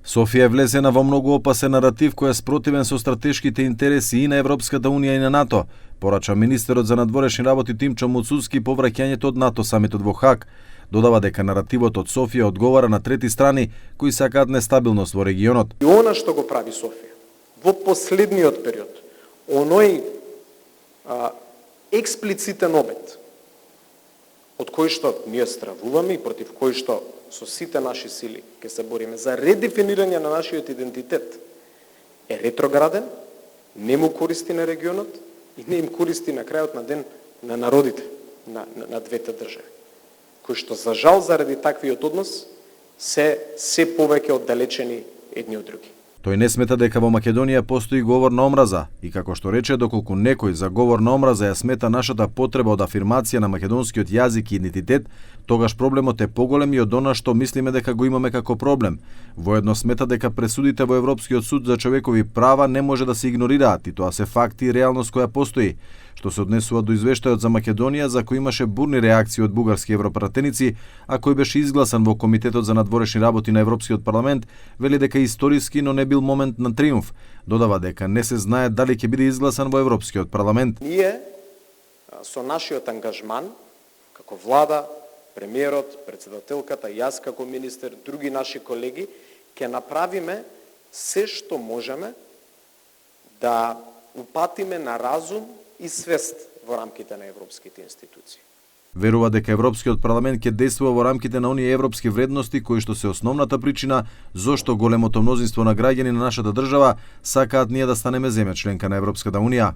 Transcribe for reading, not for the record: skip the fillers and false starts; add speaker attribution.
Speaker 1: Софија е влезена во многу опасен наратив кој е спротивен со стратешките интереси и на Европската унија и на НАТО, порача министерот за надворешни работи Тимчо Муцуцки по враќањето од НАТО самитот во Хаг. Додава дека наративот од Софија одговара на трети страни кои сакаат нестабилност во регионот.
Speaker 2: И она што го прави Софија во последниот период, оној експлицитен обет од кој што ние стравуваме и против кој што со сите наши сили ќе се бориме за редефинирање на нашиот идентитет, е ретрограден, не му користи на регионот и не им користи на крајот на ден на народите на двете држави, кои што за жал заради таквиот однос се повеќе оддалечени едни од други.
Speaker 1: Тој не смета дека во Македонија постои говор на омраза и како што рече, доколку некој за говор на омраза ја смета нашата потреба од афирмација на македонскиот јазик и идентитет, тогаш проблемот е поголем и од она што мислиме дека го имаме како проблем. Воедно смета дека пресудите во Европскиот суд за човекови права не може да се игнорираат и тоа се факти и реалност која постои. Што се однесува до извештајот за Македонија, за кој имаше бурни реакции од бугарски европратеници, а кој беше изгласан во Комитетот за надворешни работи на Европскиот парламент, вели дека историски, но не бил момент на триумф. Додава дека не се знае дали ќе биде изгласан во Европскиот парламент.
Speaker 2: Ние со нашиот ангажман како влада, премиерот, председателката, јас како министер, други наши колеги, ќе направиме се што можеме да упатиме на разум и свест во рамките на европските институции.
Speaker 1: Верува дека Европскиот парламент ќе действува во рамките на оние европски вредности кои што се основната причина зошто големото мнозинство на граѓани на нашата држава сакаат ние да станеме земја членка на Европската унија.